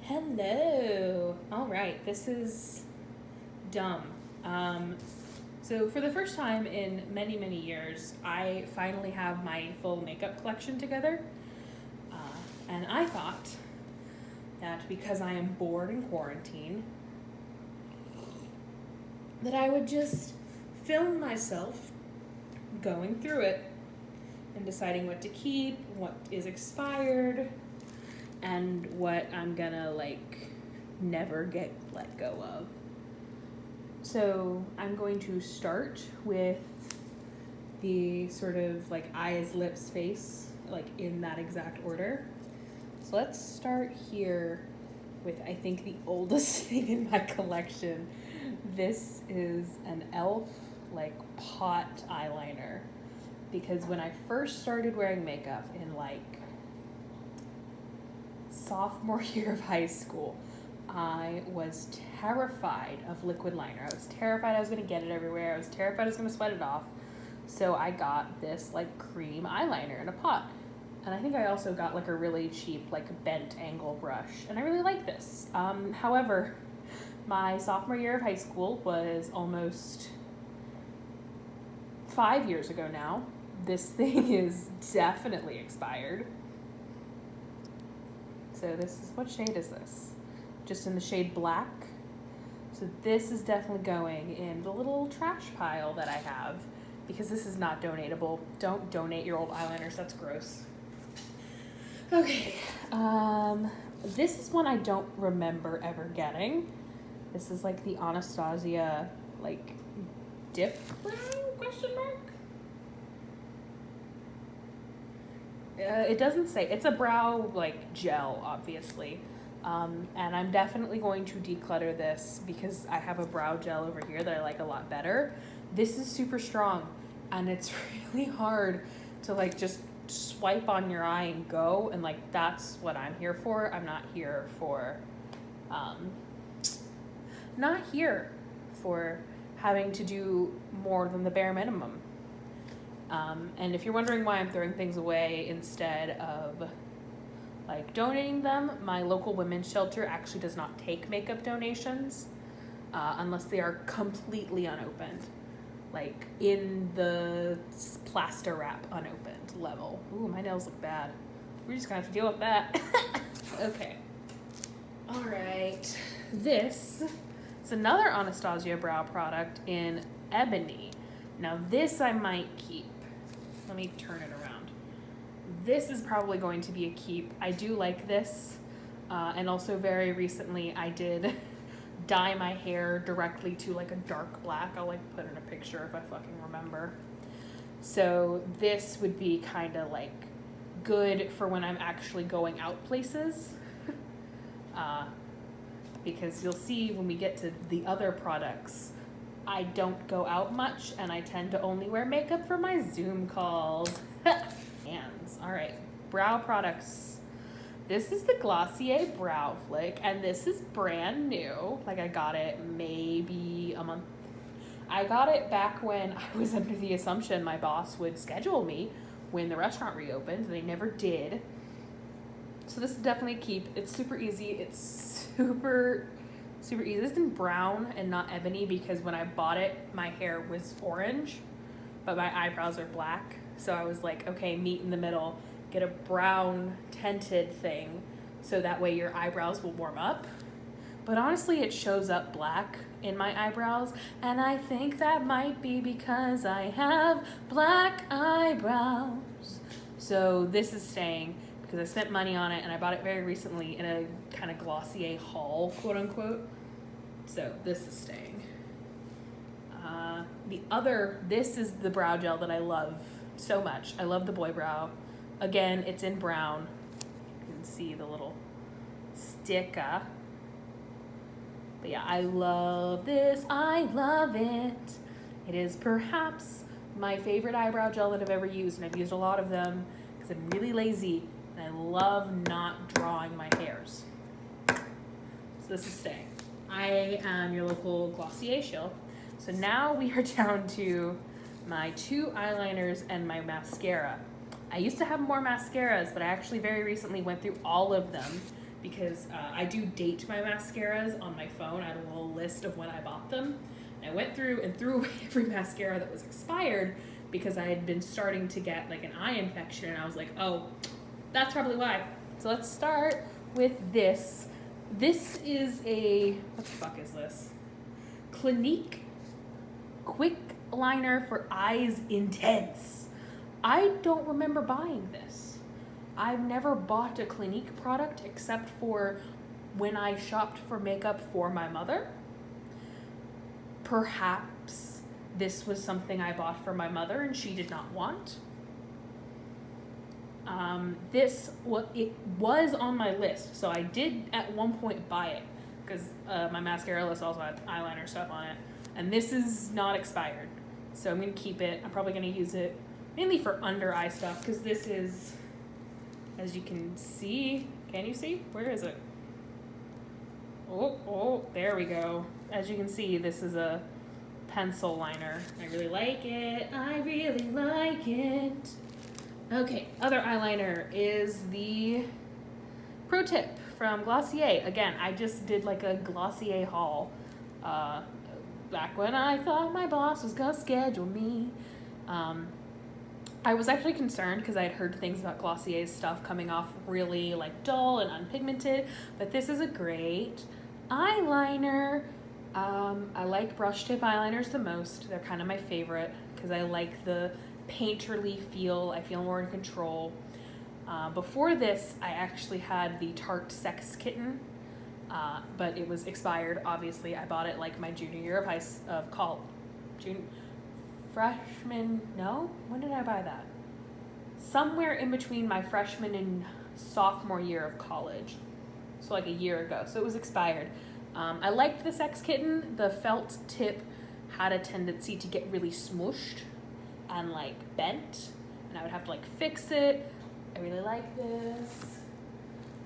Hello. All right, this is dumb. So for the first time in many, many years, I finally have my full makeup collection together. Uh, and I thought that because I am bored in quarantine, that I would just film myself going through it and deciding what to keep, what is expired, and what I'm gonna never get let go of. So I'm going to start with the sort of eyes, lips, face, in that exact order. So let's start here with, I think, the oldest thing in my collection. This is an e.l.f. pot eyeliner, because when I first started wearing makeup in sophomore year of high school, I was terrified of liquid liner. I was terrified I was gonna get it everywhere. I was terrified I was gonna sweat it off. So I got this cream eyeliner in a pot. And I think I also got a really cheap bent angle brush. And I really like this. However, my sophomore year of high school was almost 5 years ago now. This thing is definitely expired. So what shade is this? Just in the shade black. So this is definitely going in the little trash pile that I have, because this is not donatable. Don't donate your old eyeliners, that's gross. Okay, this is one I don't remember ever getting. This is the Anastasia dip brow, question mark? It doesn't say. It's a brow gel, obviously. And I'm definitely going to declutter this because I have a brow gel over here that I like a lot better. This is super strong, and it's really hard to just swipe on your eye and go, and that's what I'm here for. I'm not here for having to do more than the bare minimum. And if you're wondering why I'm throwing things away instead of donating them, my local women's shelter actually does not take makeup donations unless they are completely unopened, in the plaster wrap unopened level. Ooh, my nails look bad. We're just gonna have to deal with that. Okay. All right. This is another Anastasia brow product in ebony. Now this I might keep. Let me turn it around. This is probably going to be a keep. I do like this. And also very recently I did dye my hair directly to a dark black. I'll put in a picture if I fucking remember. So this would be kind of good for when I'm actually going out places. Because you'll see when we get to the other products, I don't go out much, and I tend to only wear makeup for my Zoom calls. Hands. All right, brow products. This is the Glossier Brow Flick, and this is brand new. I got it maybe a month. I got it back when I was under the assumption my boss would schedule me when the restaurant reopened. They never did. So this is definitely a keep. It's super easy. It's super easy. This is in brown and not ebony because when I bought it, my hair was orange, but my eyebrows are black. So I was okay, meet in the middle, get a brown tinted thing so that way your eyebrows will warm up. But honestly, it shows up black in my eyebrows, and I think that might be because I have black eyebrows. So this is staying because I spent money on it, and I bought it very recently in a kind of Glossier haul, quote unquote. So this is staying. This is the brow gel that I love so much. I love the Boy Brow. Again, it's in brown. You can see the little sticker. But yeah, I love this. I love it. It is perhaps my favorite eyebrow gel that I've ever used, and I've used a lot of them because I'm really lazy and I love not drawing my hairs. So this is staying. I am your local Glossier shill. So now we are down to my 2 eyeliners and my mascara. I used to have more mascaras, but I actually very recently went through all of them because I do date my mascaras on my phone. I have a little list of when I bought them. And I went through and threw away every mascara that was expired because I had been starting to get like an eye infection, and I was like, oh, that's probably why. So let's start with this. This is what the fuck is this? Clinique Quick Liner for Eyes Intense. I don't remember buying this. I've never bought a Clinique product except for when I shopped for makeup for my mother. Perhaps this was something I bought for my mother and she did not want. It was on my list, so I did at one point buy it because my mascara list also had eyeliner stuff on it, and this is not expired, so I'm going to keep it. I'm probably going to use it mainly for under eye stuff because this is, as you can see, can you see? Where is it? Oh, there we go. As you can see, this is a pencil liner. I really like it. I really like it. Okay, other eyeliner is the Pro Tip from Glossier. Again, I just did like a Glossier haul back when I thought my boss was gonna schedule me. I was actually concerned because I had heard things about Glossier's stuff coming off really like dull and unpigmented, but this is a great eyeliner. I like brush tip eyeliners the most. They're kind of my favorite because I like the painterly feel. I feel more in control. Before this, I actually had the Tarte Sex Kitten, but it was expired. Obviously, I bought it like my junior year of college. Freshman? No? When did I buy that? Somewhere in between my freshman and sophomore year of college. So like a year ago. So it was expired. I liked the Sex Kitten. The felt tip had a tendency to get really smooshed and like bent, and I would have to like fix it. I really like this.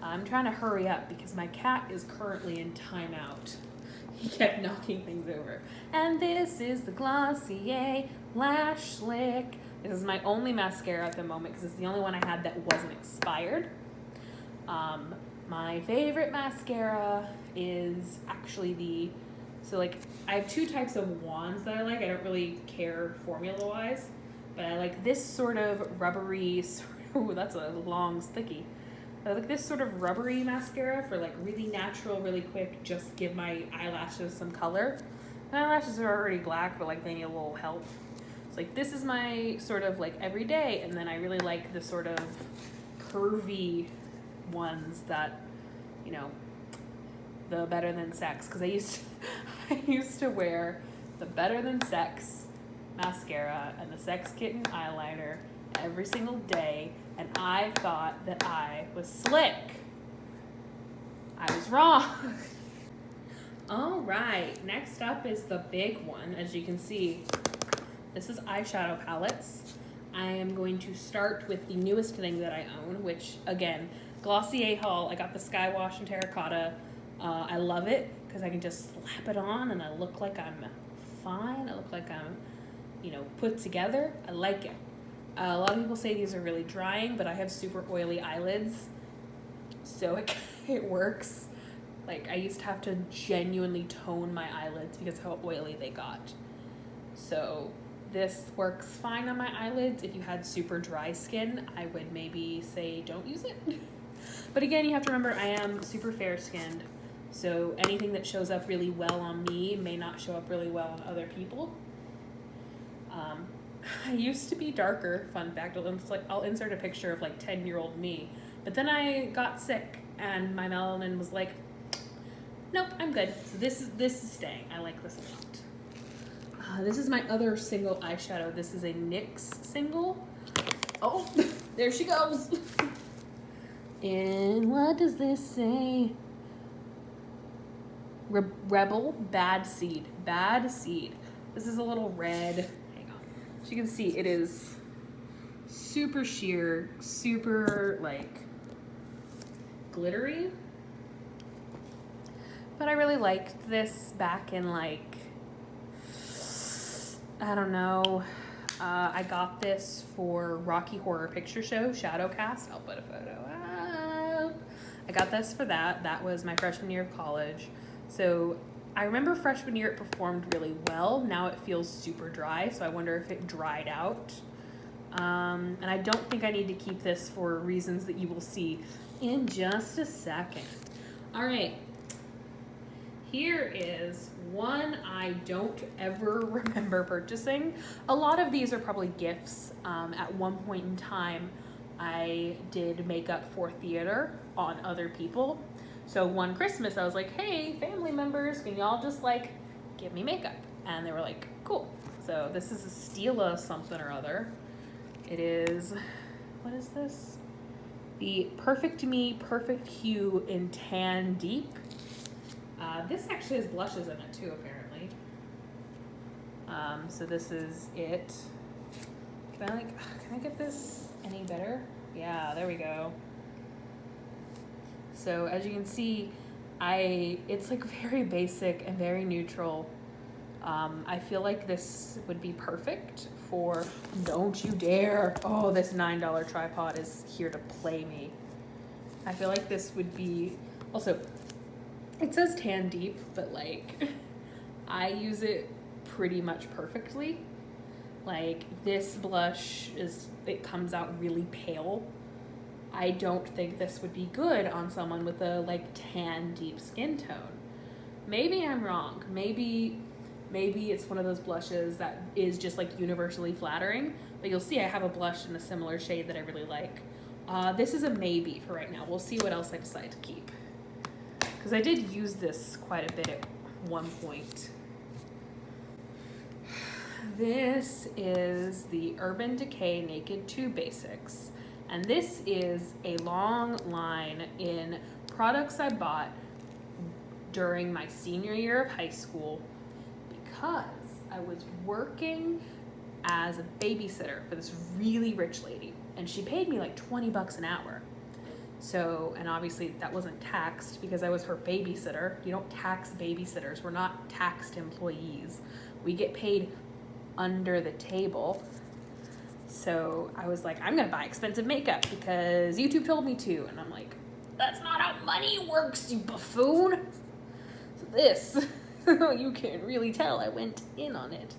I'm trying to hurry up because my cat is currently in timeout. He kept knocking things over. And this is the Glossier Lash Slick. This is my only mascara at the moment because it's the only one I had that wasn't expired. My favorite mascara is actually I have two types of wands that I like. I don't really care formula-wise, but I like this sort of rubbery, ooh, that's a long sticky. I like this sort of rubbery mascara for like really natural, really quick, just give my eyelashes some color. My eyelashes are already black, but like they need a little help. It's like this is my sort of like everyday, and then I really like the sort of curvy ones that, you know, the Better Than Sex, because I used to wear the Better Than Sex mascara and the Sex Kitten eyeliner every single day, and I thought that I was slick. I was wrong. All right, next up is the big one. As you can see, this is eyeshadow palettes. I am going to start with the newest thing that I own, which again, Glossier haul. I got the Sky Wash in Terracotta. I love it because I can just slap it on and I look like I'm fine. I look like I'm, put together. I like it. A lot of people say these are really drying, but I have super oily eyelids, so it works. Like, I used to have to genuinely tone my eyelids because how oily they got. So this works fine on my eyelids. If you had super dry skin, I would maybe say don't use it. But again, you have to remember I am super fair-skinned, so anything that shows up really well on me may not show up really well on other people. I used to be darker, fun fact. I'll insert a picture of like 10-year-old me, but then I got sick and my melanin was like, nope, I'm good. So this is staying. I like this a lot. This is my other single eyeshadow. This is a NYX single. Oh, there she goes. And what does this say? Rebel Bad Seed. Bad Seed. This is a little red. As you can see, it is super sheer, super like glittery. But I really liked this back in like, I don't know. I got this for Rocky Horror Picture Show, Shadowcast. I'll put a photo up. I got this for that. That was my freshman year of college. So I remember freshman year it performed really well. Now it feels super dry, so I wonder if it dried out. And I don't think I need to keep this for reasons that you will see in just a second. All right. Here is one I don't ever remember purchasing. A lot of these are probably gifts. At one point in time, I did makeup for theater on other people. So one Christmas I was like, hey, family members, can y'all just like give me makeup? And they were like, cool. So this is a Stila something or other. It is, what is this? The Perfect Me Perfect Hue in Tan Deep. This actually has blushes in it too, apparently. So this is it. Can I get this any better? Yeah, there we go. So as you can see, it's like very basic and very neutral. I feel like this would be perfect for, don't you dare. Oh, this $9 tripod is here to play me. I feel like this would be, also, it says Tan Deep, but like, I use it pretty much perfectly. Like this blush it comes out really pale. I don't think this would be good on someone with a like tan deep skin tone. Maybe I'm wrong. Maybe it's one of those blushes that is just like universally flattering, but you'll see I have a blush in a similar shade that I really like. This is a maybe for right now. We'll see what else I decide to keep. Because I did use this quite a bit at one point. This is the Urban Decay Naked 2 Basics. And this is a long line in products I bought during my senior year of high school because I was working as a babysitter for this really rich lady. And she paid me like 20 bucks an hour. So, and obviously that wasn't taxed because I was her babysitter. You don't tax babysitters. We're not taxed employees. We get paid under the table. So I was like, I'm gonna buy expensive makeup because YouTube told me to. And I'm like, that's not how money works, you buffoon. So this, you can really tell I went in on it.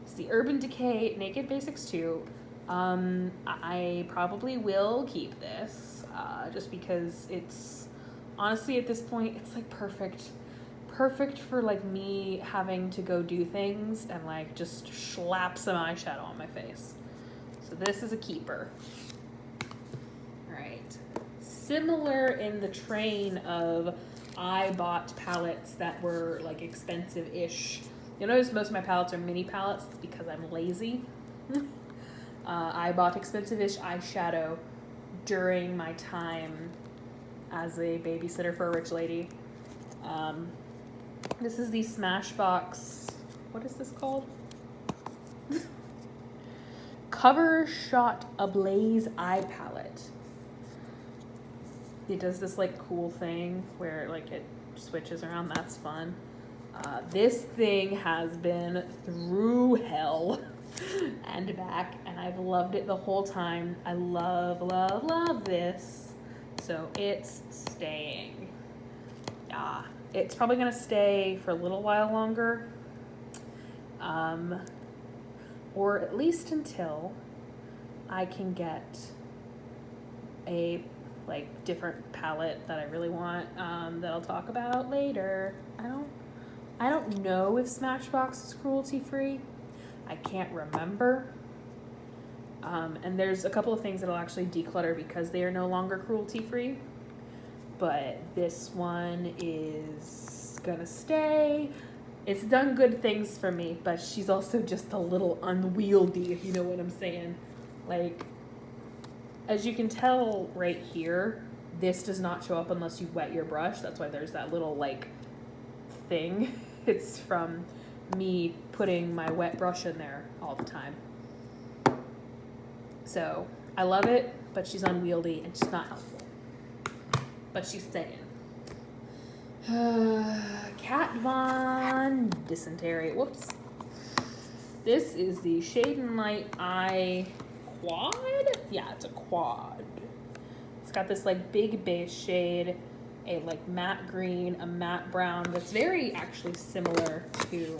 It's the Urban Decay Naked Basics 2. I probably will keep this just because it's honestly at this point it's like perfect for like me having to go do things and like just slap some eyeshadow on my face. So this is a keeper. All right, similar in the train of I bought palettes that were like expensive-ish. You'll notice most of my palettes are mini palettes. It's because I'm lazy. I bought expensive-ish eyeshadow during my time as a babysitter for a rich lady. This is the Smashbox, what is this called? Cover Shot Ablaze Eye Palette. It does this like cool thing where like it switches around, that's fun. This thing has been through hell and back, and I've loved it the whole time. I love this. So it's staying. Yeah, it's probably gonna stay for a little while longer. Or at least until I can get a like different palette that I really want, that I'll talk about later. I don't know if Smashbox is cruelty free. I can't remember. And there's a couple of things that'll actually declutter because they are no longer cruelty free. But this one is gonna stay. It's done good things for me, but she's also just a little unwieldy, if you know what I'm saying. Like, as you can tell right here, this does not show up unless you wet your brush. That's why there's that little like thing. It's from me putting my wet brush in there all the time. So I love it, but she's unwieldy and she's not helpful. But she's staying. Kat Von Dysentery. Whoops. This is the Shade and Light Eye Quad. Yeah, it's a quad. It's got this like big base shade, a like matte green, a matte brown that's very actually similar to,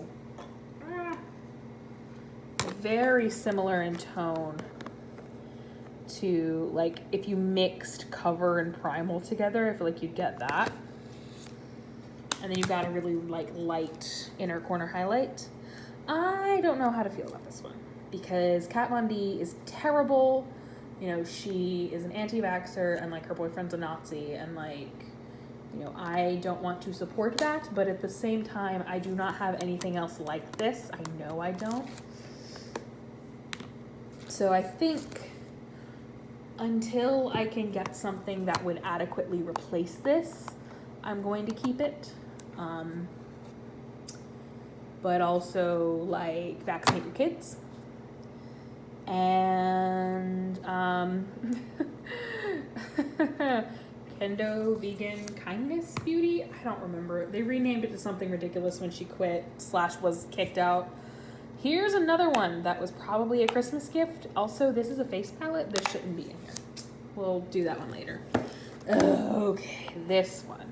very similar in tone to like if you mixed cover and primal together. I feel like you'd get that. And then you've got a really like light inner corner highlight. I don't know how to feel about this one because Kat Von D is terrible. You know, she is an anti-vaxxer and like her boyfriend's a Nazi, and like, you know, I don't want to support that, but at the same time, I do not have anything else like this. I know I don't. So I think until I can get something that would adequately replace this, I'm going to keep it. But also like vaccinate your kids. And Kendo Vegan Kindness Beauty. I don't remember. They renamed it to something ridiculous when she quit / was kicked out. Here's another one that was probably a Christmas gift. Also, this is a face palette. This shouldn't be in here. We'll do that one later. Okay, this one.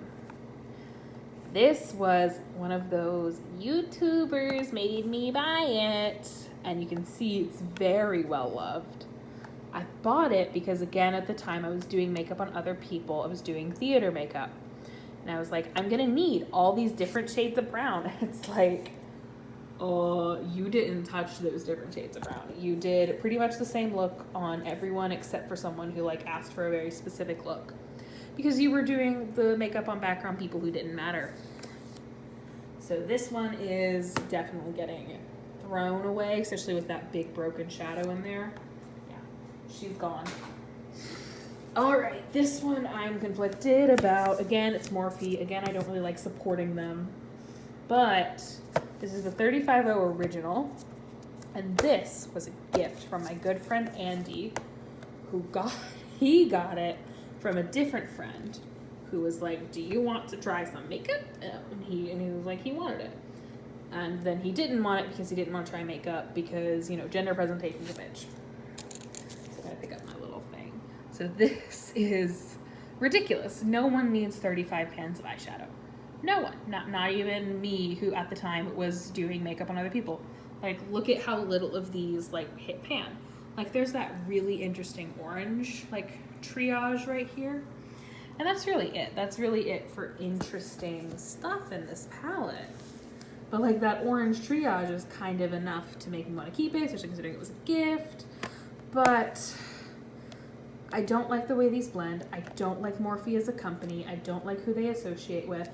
This was one of those YouTubers made me buy it. And you can see it's very well loved. I bought it because, again, at the time I was doing makeup on other people. I was doing theater makeup. And I was like, I'm going to need all these different shades of brown. It's like, oh, you didn't touch those different shades of brown. You did pretty much the same look on everyone except for someone who like asked for a very specific look. Because you were doing the makeup on background people who didn't matter. So this one is definitely getting thrown away, especially with that big broken shadow in there. Yeah, she's gone. All right, this one I'm conflicted about. Again, it's Morphe. Again, I don't really like supporting them. But this is the 35O original. And this was a gift from my good friend Andy, who got it from a different friend who was like, do you want to try some makeup? And he was like, he wanted it. And then he didn't want it because he didn't want to try makeup because, you know, gender presentation's a bitch. So I gotta pick up my little thing. So this is ridiculous. No one needs 35 pans of eyeshadow. No one. Not even me, who at the time was doing makeup on other people. Like, look at how little of these, like, hit pan. Like, there's that really interesting orange, like, triage right here. And that's really it. That's really it for interesting stuff in this palette. But like that orange triage is kind of enough to make me want to keep it, especially considering it was a gift. But I don't like the way these blend. I don't like Morphe as a company. I don't like who they associate with.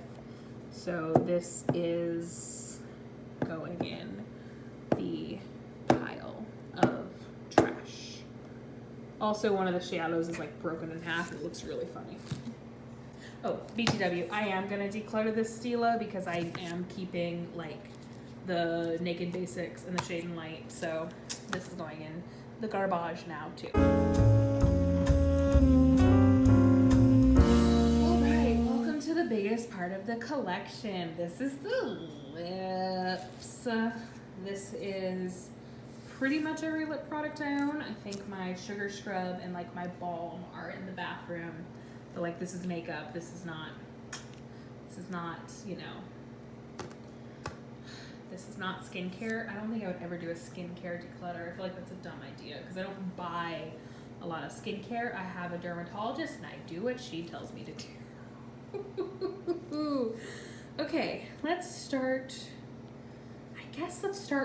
So this is going in the pile of trash. Also, one of the shadows is like broken in half. It looks really funny. Oh, BTW, I am going to declutter this Stila because I am keeping, like, the Naked Basics and the Shade and Light, so this is going in the garbage now, too. Alright, welcome to the biggest part of the collection. This is the lips. This is pretty much every lip product I own. I think my Sugar Scrub and, like, my balm are in the bathroom. But like, this is makeup. This is not, you know, this is not skincare. I don't think I would ever do a skincare declutter. I feel like that's a dumb idea because I don't buy a lot of skincare. I have a dermatologist and I do what she tells me to do. Okay, let's start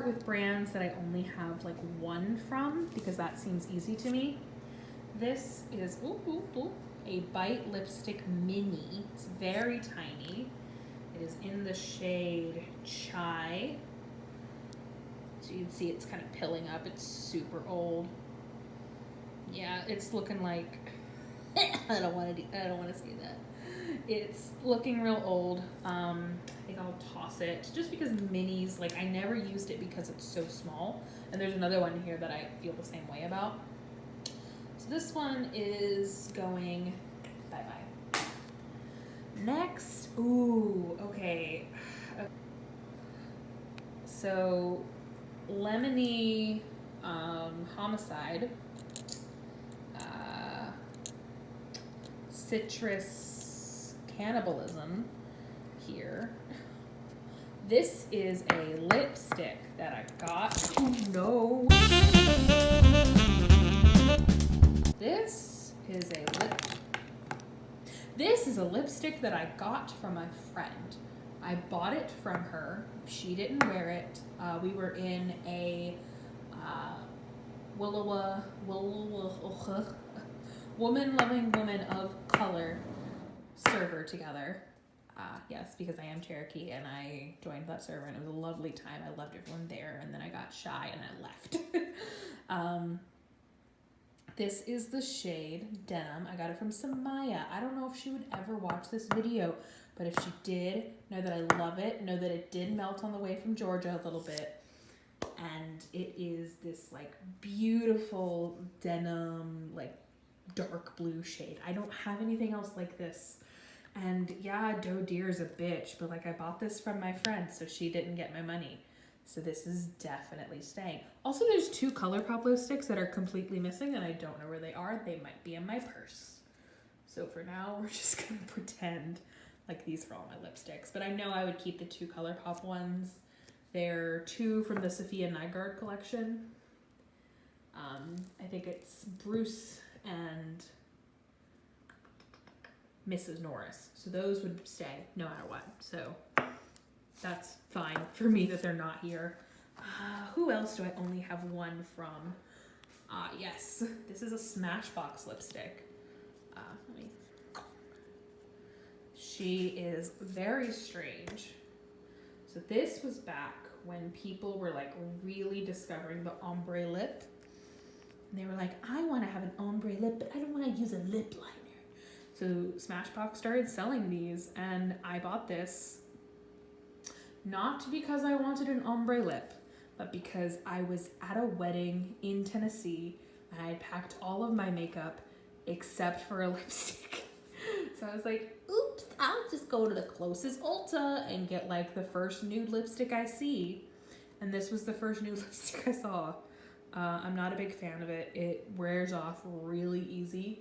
with brands that I only have like one from because that seems easy to me. This is, a Bite Lipstick Mini. It's very tiny. It is in the shade Chai. So you can see it's kind of pilling up. It's super old. Yeah, it's looking like I don't want to say that. It's looking real old. I think I'll toss it just because minis, like I never used it because it's so small. And there's another one here that I feel the same way about. This one is going bye-bye. Next, ooh, okay. So, Lemony Homicide. citrus cannibalism here. This is a lipstick that I got. Oh no! This is a lipstick that I got from my friend. I bought it from her. She didn't wear it. We were in a woman loving woman of color server together. Yes, because I am Cherokee and I joined that server and it was a lovely time. I loved everyone there, and then I got shy and I left. This is the shade Denim. I got it from Samaya. I don't know if she would ever watch this video, but if she did, know that I love it. Know that it did melt on the way from Georgia a little bit. And it is this like beautiful denim, like dark blue shade. I don't have anything else like this. And yeah, Doe Deer's a bitch, but like I bought this from my friend, so she didn't get my money. So this is definitely staying. Also, there's 2 ColourPop lipsticks that are completely missing and I don't know where they are. They might be in my purse. So for now, we're just gonna pretend like these are all my lipsticks. But I know I would keep the 2 ColourPop ones. They're 2 from the Sophia Nygaard collection. I think it's Bruce and Mrs. Norris. So those would stay no matter what. So that's fine for me that they're not here. Who else do I only have one from? Yes, this is a Smashbox lipstick. She is very strange. So this was back when people were like really discovering the ombre lip. And they were like, I want to have an ombre lip, but I don't want to use a lip liner. So Smashbox started selling these and I bought this. Not because I wanted an ombre lip, but because I was at a wedding in Tennessee and I had packed all of my makeup except for a lipstick. So I was like, oops, I'll just go to the closest Ulta and get like the first nude lipstick I see. And this was the first nude lipstick I saw. I'm not a big fan of it. It wears off really easy.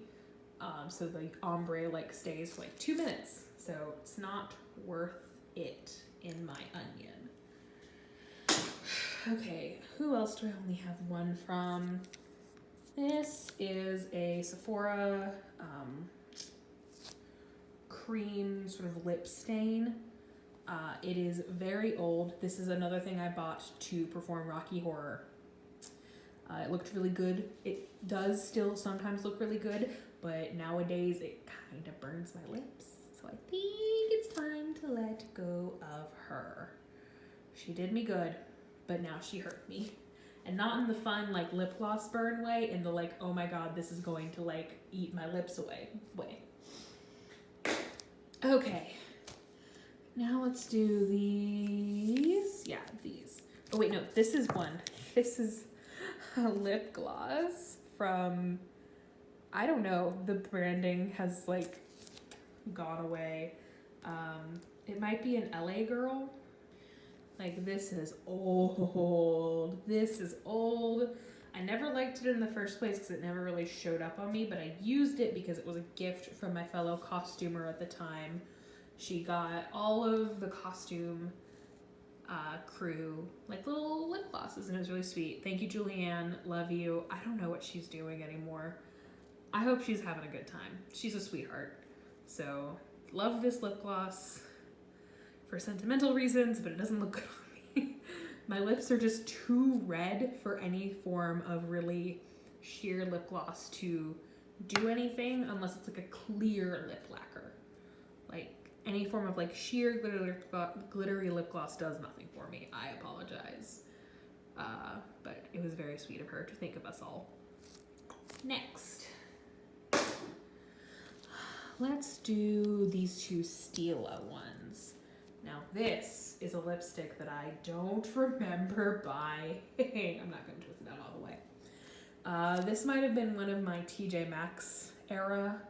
So the ombre like stays for like 2 minutes. So it's not worth it in my onion. Okay, who else do I only have one from? This is a Sephora cream sort of lip stain. It is very old. This is another thing I bought to perform Rocky Horror. It looked really good. It does still sometimes look really good, but nowadays it kind of burns my lips. So I think it's time to let go of her. She did me good, but now she hurt me. And not in the fun like lip gloss burn way, in the like, oh my god, this is going to like eat my lips away way. Okay, now let's do these. Yeah, these. Oh wait, no, this is one. This is a lip gloss from, I don't know, the branding has like gone away. It might be an LA Girl. Like this is old. This is old. I never liked it in the first place because it never really showed up on me, but I used it because it was a gift from my fellow costumer at the time. She got all of the costume crew like little lip glosses and it was really sweet. Thank you, Julianne. Love you. I don't know what she's doing anymore. I hope she's having a good time. She's a sweetheart. So love this lip gloss for sentimental reasons, but it doesn't look good on me. My lips are just too red for any form of really sheer lip gloss to do anything unless it's like a clear lip lacquer. Like any form of like sheer glittery lip gloss does nothing for me. I apologize. But it was very sweet of her to think of us all. Next. Let's do these 2 Stila ones. Now this is a lipstick that I don't remember buying. I'm not going to twist it out all the way. This might have been one of my TJ Maxx era,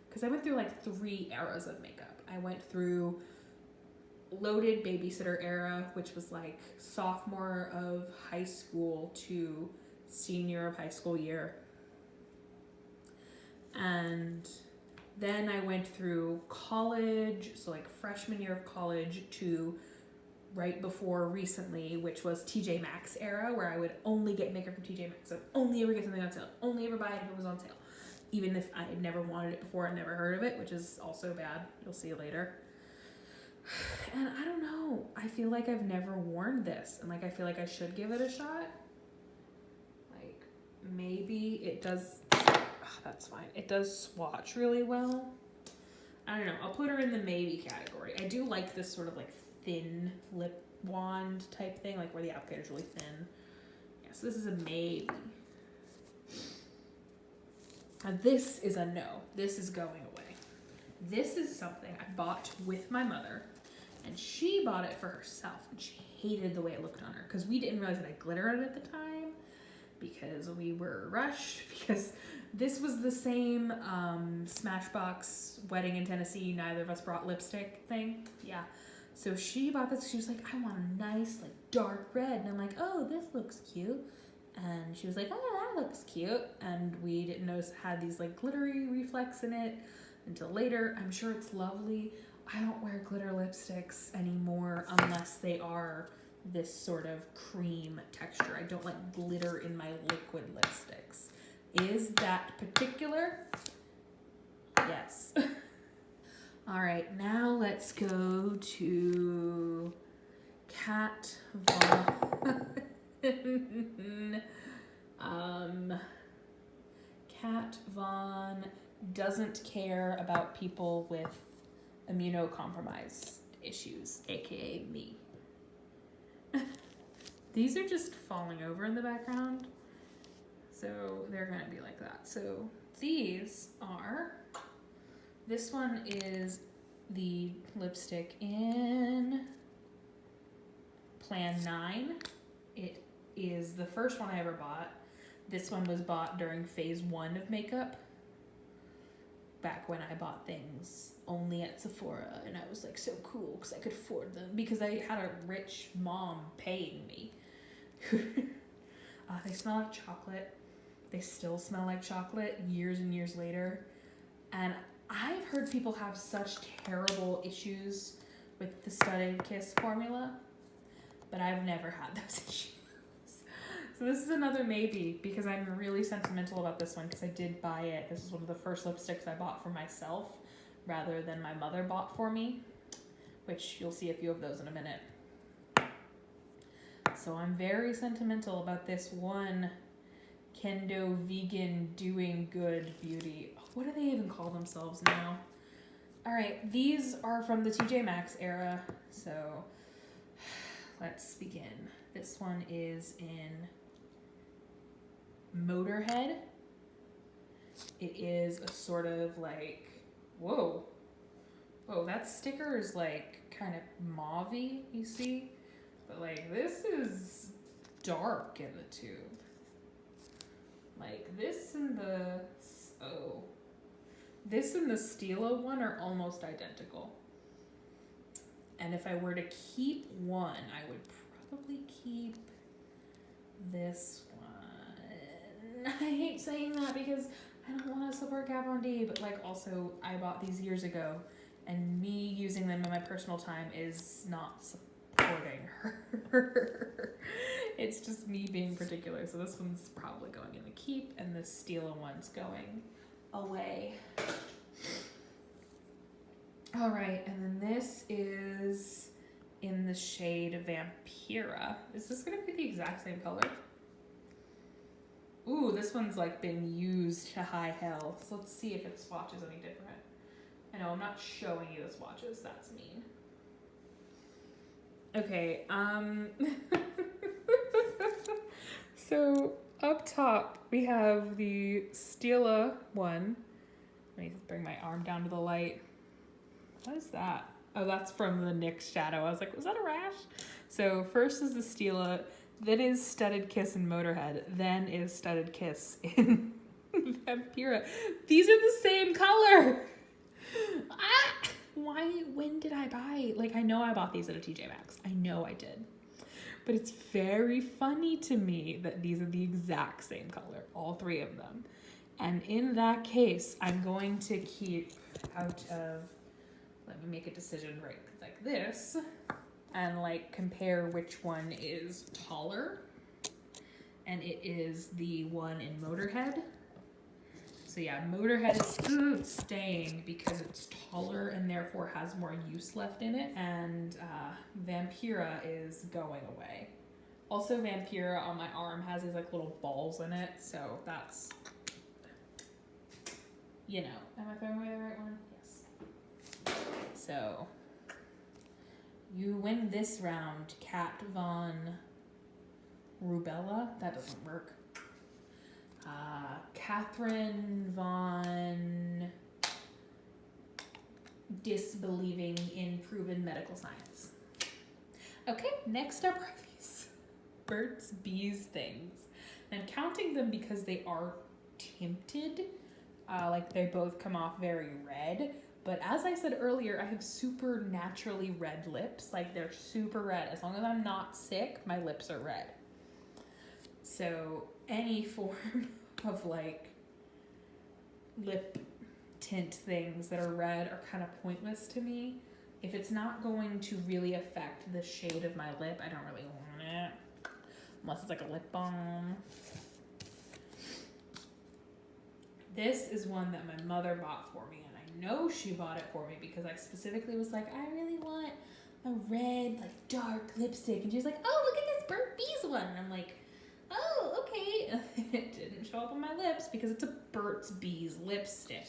because I went through like 3 eras of makeup. I went through loaded babysitter era, which was like sophomore of high school to senior of high school year. And Then I went through college, so like freshman year of college to right before recently, which was TJ Maxx era, where I would only get makeup from TJ Maxx. I'd only ever get something on sale, only ever buy it if it was on sale. Even if I had never wanted it before, I'd never heard of it, which is also bad. You'll see later. And I don't know. I feel like I've never worn this, and like I feel like I should give it a shot. Like maybe it does. That's fine. It does swatch really well. I don't know. I'll put her in the maybe category. I do like this sort of like thin lip wand type thing, like where the applicator is really thin. Yeah, so this is a maybe. Now this is a no. This is going away. This is something I bought with my mother, and she bought it for herself, and she hated the way it looked on her because we didn't realize that I glittered on it at the time because we were rushed, because this was the same Smashbox wedding in Tennessee, neither of us brought lipstick thing. Yeah. So she bought this. She was like, I want a nice like dark red. And I'm like, oh, this looks cute. And she was like, oh, that looks cute. And we didn't notice it had these like glittery reflex in it until later. I'm sure it's lovely. I don't wear glitter lipsticks anymore unless they are this sort of cream texture. I don't like glitter in my liquid lipsticks. Is that particular? Yes. All right, now let's go to Kat Von. Kat Von doesn't care about people with immunocompromised issues, aka me. These are just falling over in the background, so they're gonna be like that. So these are, this one is the lipstick in Plan 9. It is the first one I ever bought. This one was bought during phase 1 of makeup, back when I bought things only at Sephora, and I was like so cool because I could afford them because I had a rich mom paying me. They smell like chocolate. They still smell like chocolate years and years later. And I've heard people have such terrible issues with the Studded Kiss formula, but I've never had those issues. So this is another maybe, because I'm really sentimental about this one because I did buy it. This is one of the first lipsticks I bought for myself rather than my mother bought for me, which you'll see a few of those in a minute. So I'm very sentimental about this one Kendo Vegan Doing Good Beauty. What do they even call themselves now? All right, these are from the TJ Maxx era, so let's begin. This one is in Motorhead. It is a sort of like, whoa, that sticker is like kind of mauve-y, you see? But like this is dark in the tube. Like this and the, this and the Stila one are almost identical. And if I were to keep one, I would probably keep this one. I hate saying that because I don't want to support Kat Von D, but like also I bought these years ago, and me using them in my personal time is not supporting her. It's just me being particular. So this one's probably going in the keep, and this Stila one's going away. All right, and then this is in the shade Vampira. Is this gonna be the exact same color? Ooh, this one's like been used to high hell. So let's see if it swatches any different. I know I'm not showing you the swatches, that's mean. Okay, so up top we have the Stila one. Let me bring my arm down to the light. What is that? Oh, that's from the NYX shadow. I was like, was that a rash? So first is the Stila, then is Studded Kiss in Motorhead, then is Studded Kiss in Vampira. These are the same color. Why? When did I buy? Like, I know I bought these at a TJ Maxx. I know I did. But it's very funny to me that these are the exact same color, all three of them. And in that case, I'm going to keep out of, let me make a decision right like this, and like compare which one is taller. And it is the one in Motorhead. So yeah, Motorhead is staying because it's taller and therefore has more use left in it. And Vampira is going away. Also, Vampira on my arm has these like little balls in it. So that's, you know, am I throwing away the right one? Yes. So you win this round, Kat Von Rubella. That doesn't work. Catherine Von Disbelieving in Proven Medical Science. Okay, next up are these Burt's Bees things. I'm counting them because they are tinted. Like they both come off very red. But as I said earlier, I have super naturally red lips. Like they're super red. As long as I'm not sick, my lips are red. So any form of like lip tint things that are red are kind of pointless to me. If it's not going to really affect the shade of my lip, I don't really want it. Unless it's like a lip balm. This is one that my mother bought for me, and I know she bought it for me because I specifically was like, I really want a red, like dark lipstick. And she was like, oh, look at this Burt's Bees one. And I'm like, oh, okay. It didn't show up on my lips because it's a Burt's Bees lipstick.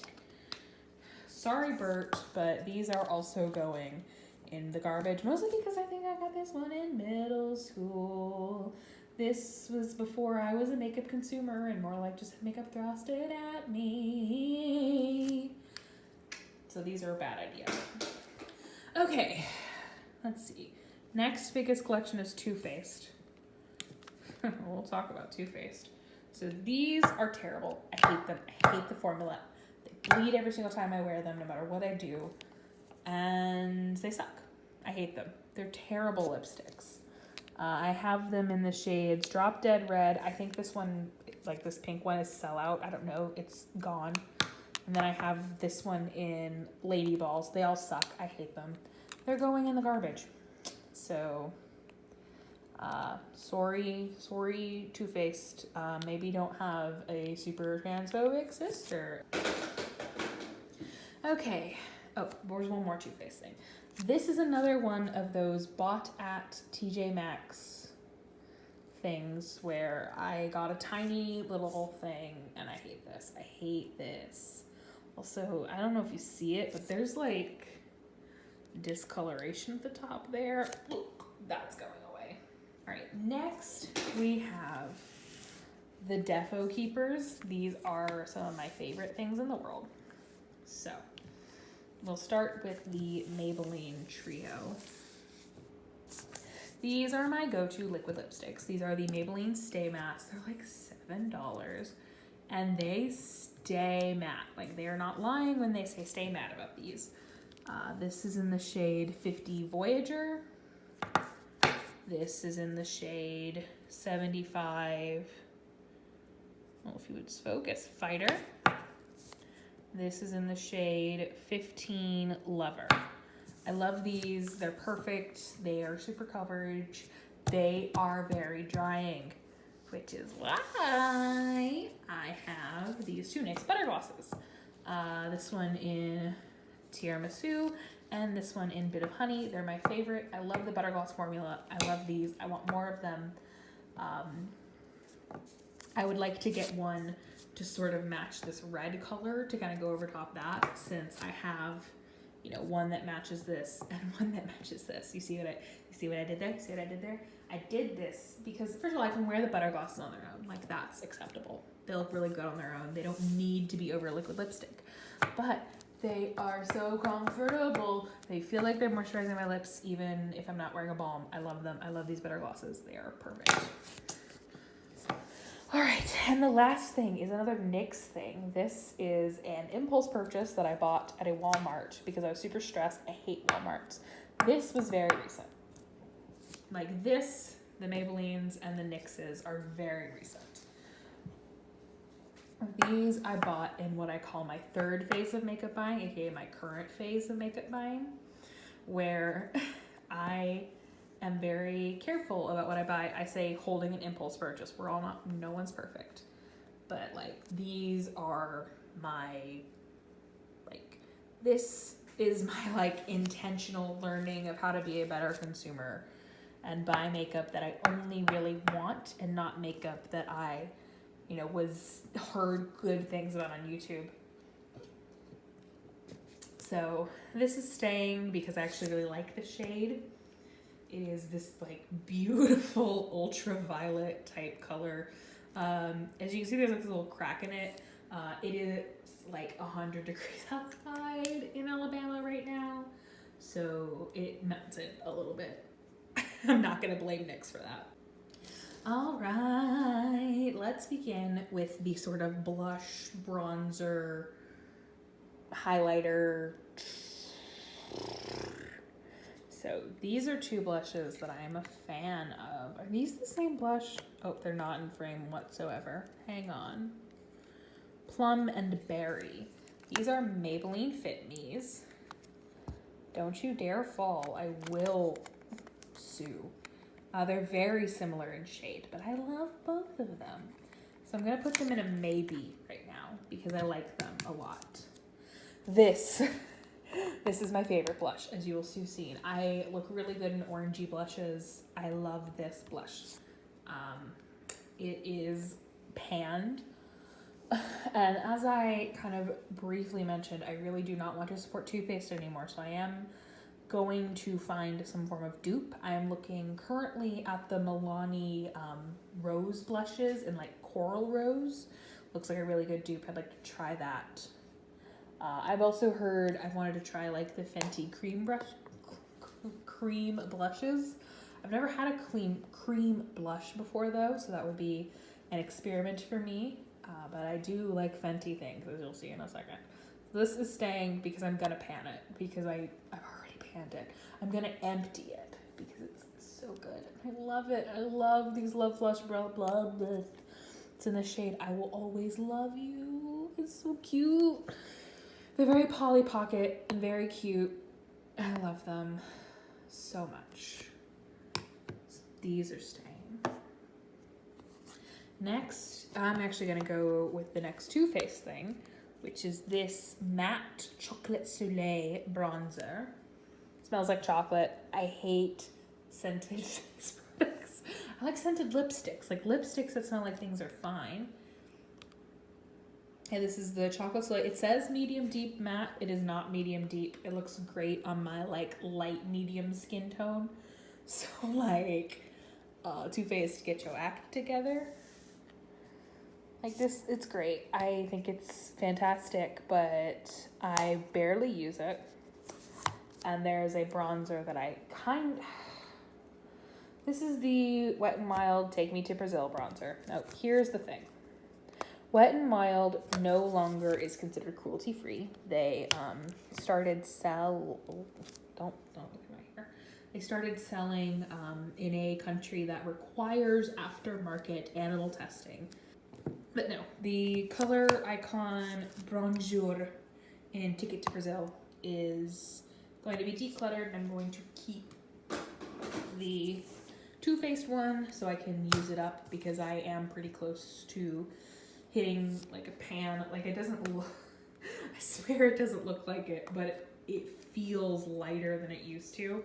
Sorry, Bert, but these are also going in the garbage, mostly because I think I got this one in middle school. This was before I was a makeup consumer and more like just makeup thrusted at me. So these are a bad idea. Okay, let's see. Next biggest collection is Too Faced. We'll talk about Too Faced. So these are terrible. I hate them. I hate the formula. They bleed every single time I wear them, no matter what I do. And they suck. I hate them. They're terrible lipsticks. I have them in the shades Drop Dead Red. I think this one, like this pink one, is sellout. I don't know. It's gone. And then I have this one in Lady Balls. They all suck. I hate them. They're going in the garbage. So, sorry, Too Faced. Maybe don't have a super transphobic sister. Okay. Oh, there's one more Too Faced thing. This is another one of those bought at TJ Maxx things where I got a tiny little thing and I hate this. I hate this. Also, I don't know if you see it, but there's like discoloration at the top there. Look, that's going away. All right, next we have the Defo Keepers. These are some of my favorite things in the world. So, we'll start with the Maybelline Trio. These are my go-to liquid lipsticks. These are the Maybelline Stay Mattes. They're like $7. And they stay matte. Like, they are not lying when they say stay matte about these. This is in the shade 50 Voyager. This is in the shade 75, I don't know if you would focus, Fighter. This is in the shade 15 Lover. I love these. They're perfect. They are super coverage. They are very drying, which is why I have these two NYX Butter Glosses. This one in Tiramisu and this one in Bit of Honey. They're my favorite. I love the Butter Gloss formula. I love these. I want more of them. I would like to get one to sort of match this red color to kind of go over top that, since I have, you know, one that matches this and one that matches this. You see what I did there? See what I did there? I did this because, first of all, I can wear the butter glosses on their own. Like, that's acceptable. They look really good on their own. They don't need to be over liquid lipstick. But they are so comfortable. They feel like they're moisturizing my lips even if I'm not wearing a balm. I love them. I love these butter glosses. They are perfect. All right, and the last thing is another NYX thing. This is an impulse purchase that I bought at a Walmart because I was super stressed. I hate Walmarts. This was very recent. Like this, the Maybellines and the NYXs are very recent. these I bought in what I call my third phase of makeup buying, aka my current phase of makeup buying, where I am very careful about what I buy. I say holding an impulse purchase. We're all not, no one's perfect. But like these are my, like, this is my like intentional learning of how to be a better consumer and buy makeup that I only really want and not makeup that I, you know, heard good things about on YouTube. So this is staying because I actually really like the shade. It is this like beautiful ultraviolet type color. As you can see, there's like a little crack in it. It is like 100 degrees outside in Alabama right now, so it melts it a little bit. I'm not gonna blame Nyx for that. All right, let's begin with the sort of blush, bronzer, highlighter. So these are two blushes that I am a fan of. Are these the same blush? Oh, they're not in frame whatsoever. Hang on. Plum and Berry. These are Maybelline Fit Me's. Don't you dare fall. I will sue. They're very similar in shade, but I love both of them. So I'm gonna put them in a maybe right now because I like them a lot. This is my favorite blush, as you will soon see. I look really good in orangey blushes. I love this blush. It is panned. And as I kind of briefly mentioned, I really do not want to support Too Faced anymore, so I am going to find some form of dupe. I am looking currently at the Milani rose blushes in like coral rose. Looks like a really good dupe. I'd like to try that. I've also heard I wanted to try like the Fenty cream blushes. I've never had a cream blush before though, so that would be an experiment for me. But I do like Fenty things, as you'll see in a second. This is staying because I'm gonna pan it because I've already panned it. I'm gonna empty it because it's so good. I love it. I love these Love Flush blah blah blah. It's in the shade I Will Always Love You. It's so cute. They're very Polly Pocket and very cute. I love them so much. These are staying. Next, I'm actually gonna go with the next Too Faced thing, which is this matte Chocolate Soleil bronzer. Smells like chocolate. I hate scented face products. I like scented lipsticks. Like lipsticks that smell like things are fine. And this is the Chocolate Soleil. It says medium deep matte. It is not medium deep. It looks great on my like light medium skin tone. So like Too Faced, get your act together. Like this, it's great. I think it's fantastic, but I barely use it. And there's a bronzer that this is the Wet n Wild Take Me to Brazil bronzer. Now, here's the thing. Wet n Wild no longer is considered cruelty free. They started don't look at my hair. They started selling in a country that requires aftermarket animal testing. But no, the color icon Bronzer in Ticket to Brazil is going to be decluttered, and I'm going to keep the Too Faced one so I can use it up because I am pretty close to hitting like a pan. Like it doesn't look, I swear it doesn't look like it, but it feels lighter than it used to.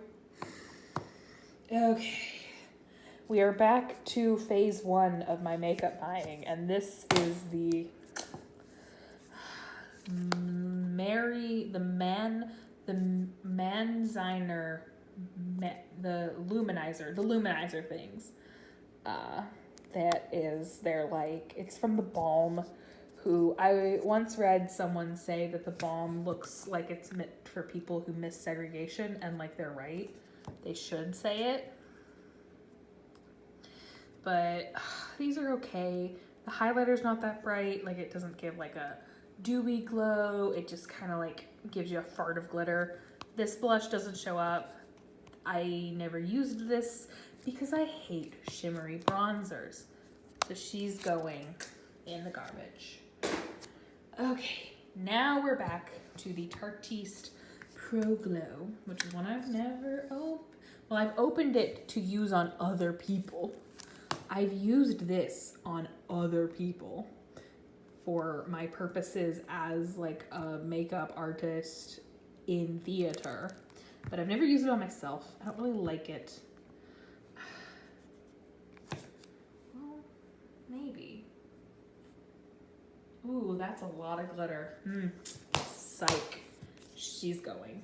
Okay. We are back to phase one of my makeup buying, and this is the luminizer things. That is, they're like, it's from the Balm, who I once read someone say that the Balm looks like it's meant for people who miss segregation, and like they're right. They should say it. But these are okay. The highlighter's not that bright. Like it doesn't give like a dewy glow. It just kind of like gives you a fart of glitter. This blush doesn't show up. I never used this because I hate shimmery bronzers. So she's going in the garbage. Okay, now we're back to the Tartiste Pro Glow, which is one I've never opened. Well, I've opened it to use on other people. I've used this on other people for my purposes as like a makeup artist in theater, but I've never used it on myself. I don't really like it. Well, maybe. Ooh, that's a lot of glitter. Psych. She's going.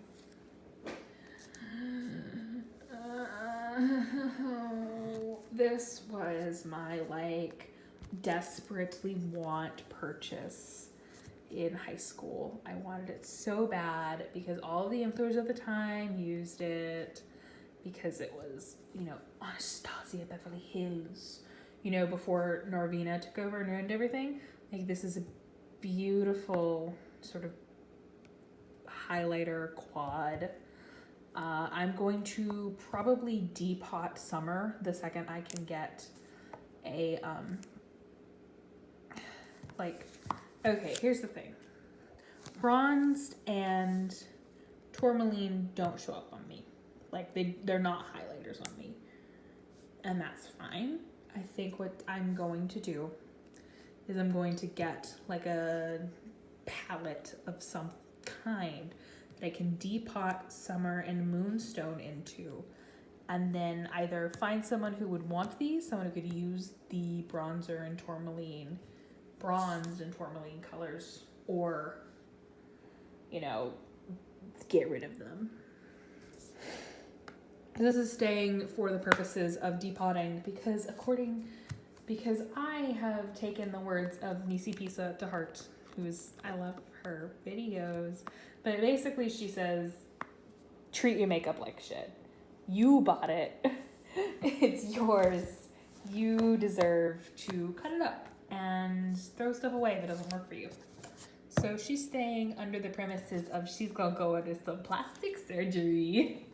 This was my like desperately want purchase in high school. I wanted it so bad because all of the influencers at the time used it because it was, you know, Anastasia Beverly Hills, you know, before Norvina took over and ruined everything. Like, this is a beautiful sort of highlighter quad. I'm going to probably depot Summer the second I can get a, okay, here's the thing. Bronzed and tourmaline don't show up on me. Like, they're not highlighters on me. And that's fine. I think what I'm going to do is I'm going to get like a palette of some kind that I can depot Summer and Moonstone into, and then either find someone who would want these, someone who could use the bronzer and tourmaline, bronzed and tourmaline colors, or, you know, get rid of them. This is staying for the purposes of depotting because I have taken the words of Nisi Pisa to heart, I love her videos, but basically she says, treat your makeup like shit. You bought it. It's yours. You deserve to cut it up and throw stuff away that doesn't work for you. So she's staying under the premises of she's gonna go into some plastic surgery.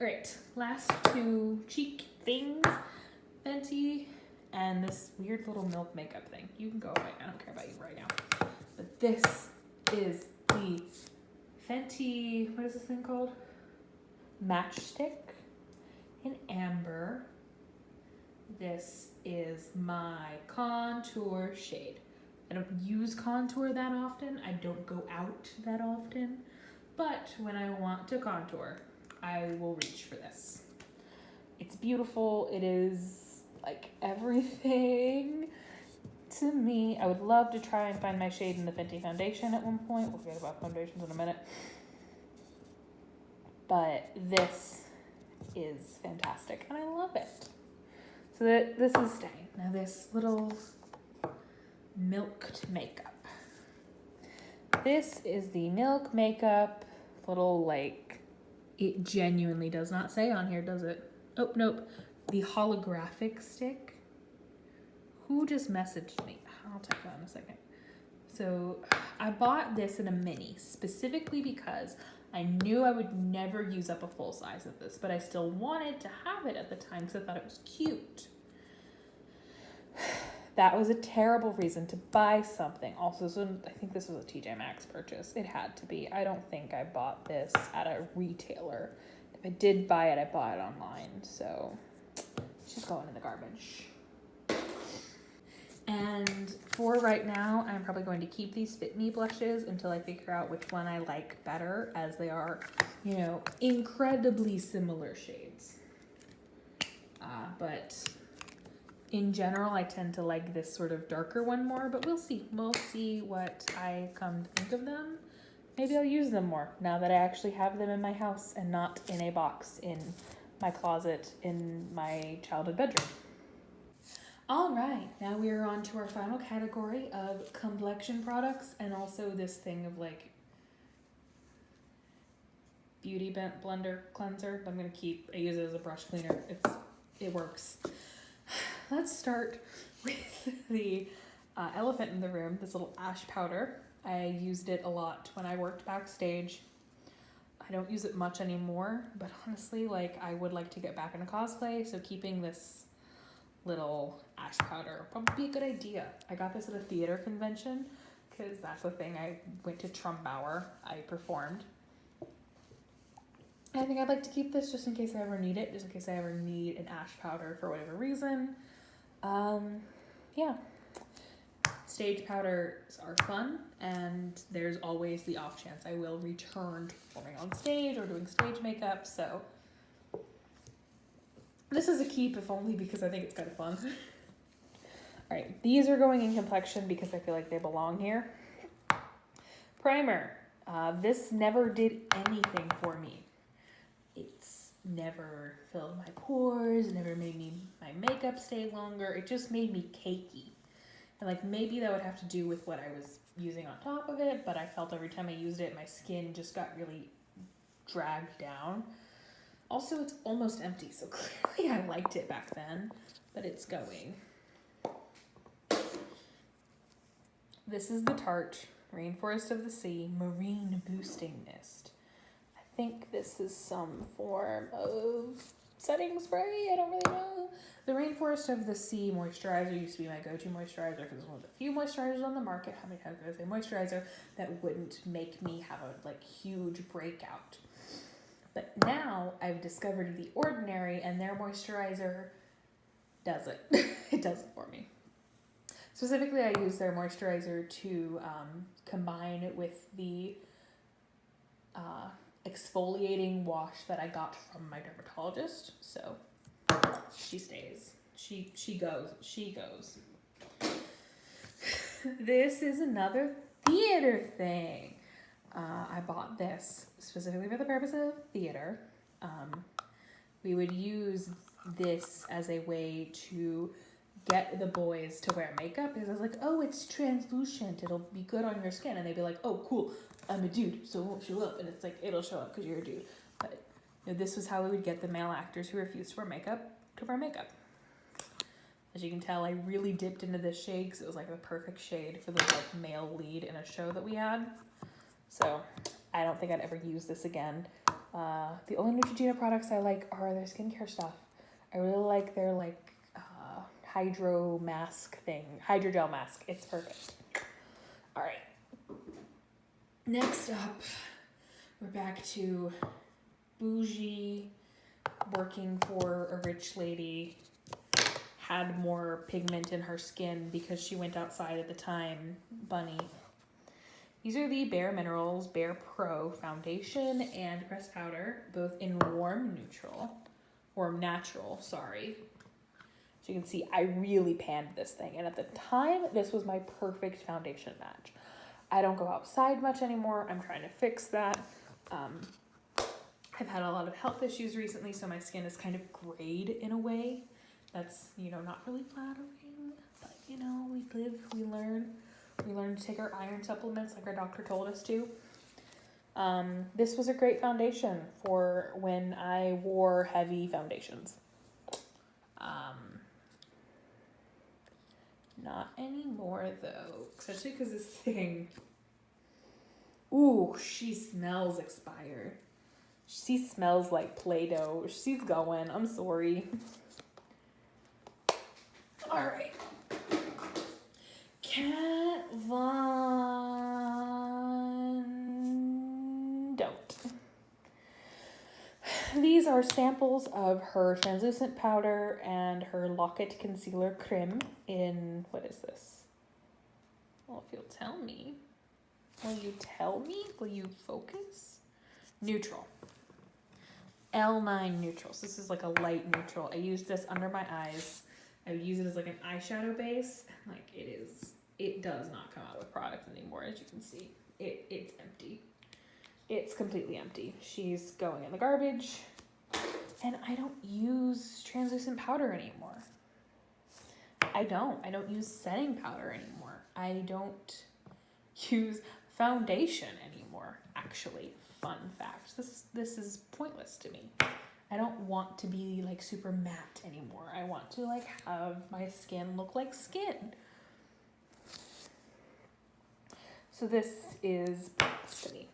All right, last two cheek things. Fenty and this weird little milk makeup thing. You can go away. I don't care about you right now. But this is the Fenty, what is this thing called? Matchstick in Amber. This is my contour shade. I don't use contour that often. I don't go out that often. But when I want to contour, I will reach for this. It's beautiful. It is like everything to me. I would love to try and find my shade in the Fenty foundation at one point. We'll forget about foundations in a minute. But this is fantastic and I love it. So this is staying. Now this little milked makeup. This is the milk makeup little, like, it genuinely does not say on here, does it? Oh, nope. The holographic stick. Who just messaged me? I'll check that in a second. So I bought this in a mini specifically because I knew I would never use up a full size of this, but I still wanted to have it at the time because I thought it was cute. That was a terrible reason to buy something. Also, so I think this was a TJ Maxx purchase. It had to be. I don't think I bought this at a retailer. If I did buy it, I bought it online. So it's just going in the garbage. And for right now, I'm probably going to keep these Fit Me blushes until I figure out which one I like better, as they are, you know, incredibly similar shades. But in general, I tend to like this sort of darker one more, but we'll see. We'll see what I come to think of them. Maybe I'll use them more now that I actually have them in my house and not in a box in my closet in my childhood bedroom. All right, now we are on to our final category of complexion products and also this thing of like beauty blender cleanser. I'm gonna keep, I use it as a brush cleaner. It works. Let's start with the elephant in the room, this little ash powder. I used it a lot when I worked backstage. I don't use it much anymore, but honestly, like, I would like to get back into cosplay, so keeping this little ash powder would probably be a good idea. I got this at a theater convention because that's the thing. I went to Trumbauer. I performed. I think I'd like to keep this just in case I ever need it, just in case I ever need an ash powder for whatever reason. Yeah. Stage powders are fun, and there's always the off chance I will return to performing on stage or doing stage makeup, so this is a keep, if only because I think it's kind of fun. Alright, these are going in complexion because I feel like they belong here. Primer. This never did anything for me. It's never filled my pores, never made my makeup stay longer. It just made me cakey. And like maybe that would have to do with what I was using on top of it, but I felt every time I used it, my skin just got really dragged down. Also, it's almost empty, so clearly I liked it back then, but it's going. This is the Tarte Rainforest of the Sea Marine Boosting Mist. I think this is some form of setting spray. I don't really know. The Rainforest of the Sea moisturizer used to be my go-to moisturizer because it's one of the few moisturizers on the market. How many times did I say moisturizer that wouldn't make me have a like huge breakout? But now I've discovered The Ordinary, and their moisturizer does it. It does it for me. Specifically, I use their moisturizer to combine it with the exfoliating wash that I got from my dermatologist. So she stays. She goes. This is another theater thing. I bought this specifically for the purpose of theater. We would use this as a way to get the boys to wear makeup because I was like, oh, it's translucent. It'll be good on your skin. And they'd be like, oh, cool. I'm a dude, so it won't show up. And it's like, it'll show up because you're a dude. But you know, this was how we would get the male actors who refused to wear makeup to wear makeup. As you can tell, I really dipped into this shade because it was like the perfect shade for the like male lead in a show that we had. So I don't think I'd ever use this again. The only Neutrogena products I like are their skincare stuff. I really like their like hydrogel mask. It's perfect. All right. Next up, we're back to bougie, working for a rich lady, had more pigment in her skin because she went outside at the time, Bunny. These are the Bare Minerals Bare Pro Foundation and Pressed Powder, both in warm natural, sorry. So you can see I really panned this thing, and at the time, this was my perfect foundation match. I don't go outside much anymore. I'm trying to fix that. I've had a lot of health issues recently, so my skin is kind of grayed in a way. That's, not really flattering, but, we live, we learn. We learn to take our iron supplements like our doctor told us to. This was a great foundation for when I wore heavy foundations. Not anymore though, especially because this thing, ooh, she smells expired. She smells like Play-Doh. She's going, I'm sorry. All right. Kat Von Don't. These are samples of her translucent powder and her Lock-It Concealer Creme in, what is this? Well, if you'll tell me. Will you tell me? Will you focus? Neutral. L9 neutral. So this is like a light neutral. I used this under my eyes. I would use it as like an eyeshadow base. Like it does not come out with product anymore, as you can see. It's empty. It's completely empty. She's going in the garbage. And I don't use translucent powder anymore. I don't use setting powder anymore. I don't use foundation anymore, actually. Fun fact. This is pointless to me. I don't want to be like super matte anymore. I want to like have my skin look like skin. So this is pointless to me.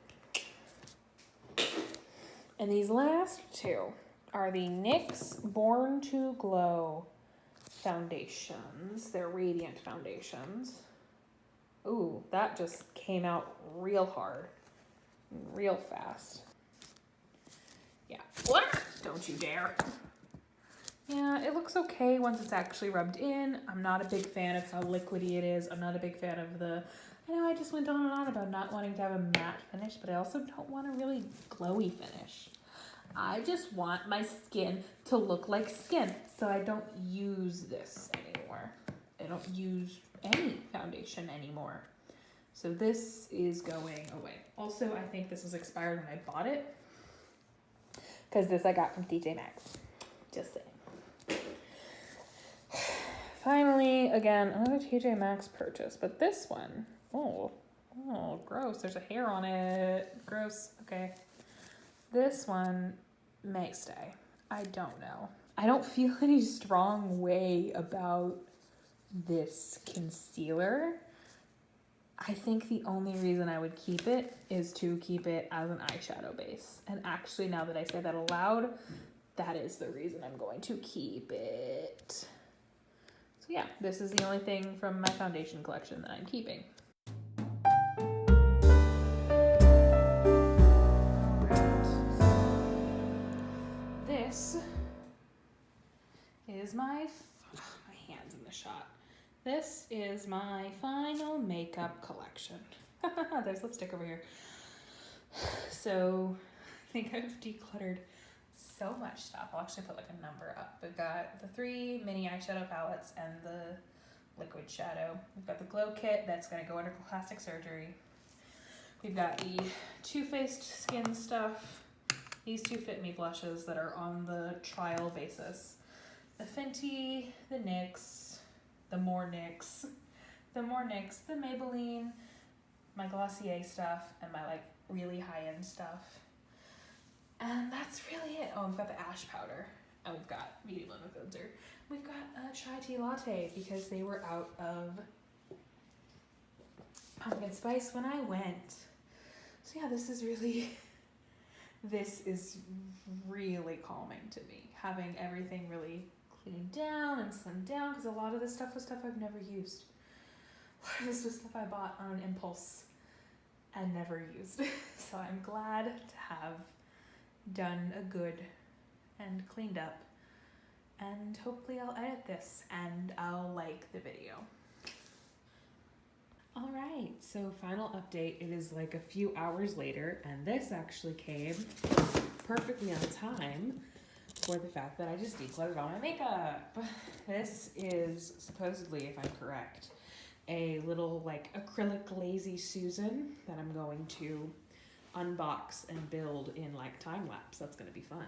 And these last two are the NYX Born to Glow foundations. They're radiant foundations. Ooh, that just came out real hard, real fast. Yeah, what? Don't you dare. Yeah, it looks okay once it's actually rubbed in. I'm not a big fan of how liquidy it is. I'm not a big fan of I know I just went on and on about not wanting to have a matte finish, but I also don't want a really glowy finish. I just want my skin to look like skin, so I don't use this anymore. I don't use any foundation anymore. So this is going away. Also, I think this was expired when I bought it, because this I got from TJ Maxx. Just saying. Finally, again, another TJ Maxx purchase, but this one, oh, gross. There's a hair on it. Gross. Okay. This one may stay. I don't know. I don't feel any strong way about this concealer. I think the only reason I would keep it is to keep it as an eyeshadow base. And actually, now that I say that aloud, that is the reason I'm going to keep it. So yeah, this is the only thing from my foundation collection that I'm keeping. This is my hand's in the shot. This is my final makeup collection. There's lipstick over here. So I think I've decluttered so much stuff. I'll actually put like a number up. We've got the 3 mini eyeshadow palettes and the liquid shadow. We've got the glow kit that's gonna go under plastic surgery. We've got the Too Faced skin stuff. These 2 Fit Me blushes that are on the trial basis. The Fenty, the NYX, the Maybelline, my Glossier stuff, and my like really high-end stuff. And that's really it. Oh, we've got the ash powder. And we've got medium lemon cleanser. We've got a chai tea latte because they were out of pumpkin spice when I went. So yeah, this is really calming to me. Having everything really cleaned down and slimmed down, because a lot of this stuff was stuff I've never used. This was stuff I bought on an impulse and never used. So I'm glad to have done a good and cleaned up, and hopefully I'll edit this and I'll like the video. All right, so final update. It is like a few hours later, and this actually came perfectly on time for the fact that I just decluttered all my makeup. This is supposedly, if I'm correct, a little like acrylic Lazy Susan that I'm going to unbox and build in like time lapse. That's gonna be fun.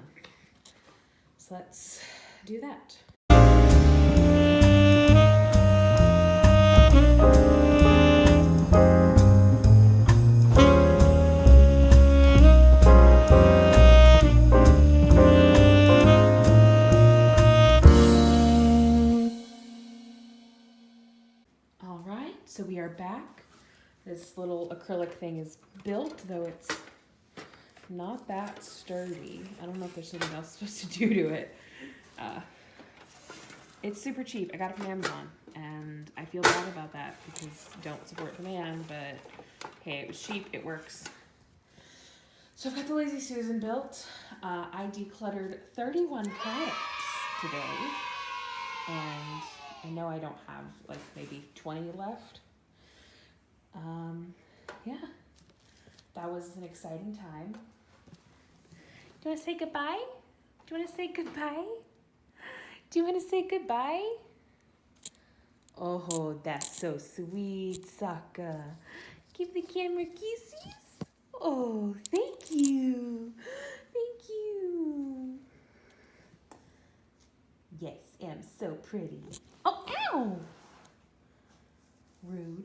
So let's do that. All right, so we are back. This little acrylic thing is built, though it's not that sturdy. I don't know if there's something else supposed to do to it. It's super cheap. I got it from Amazon, and I feel bad about that because don't support demand, but hey, it was cheap, it works. So I've got the Lazy Susan built. I decluttered 31 products today, and I know I don't have like maybe 20 left. Yeah, that was an exciting time. Do you want to say goodbye? Do you want to say goodbye? Do you want to say goodbye? Oh, that's so sweet, Sokka. Give the camera kisses. Oh, thank you. Thank you. Yes, I'm so pretty. Oh, ow! Rude.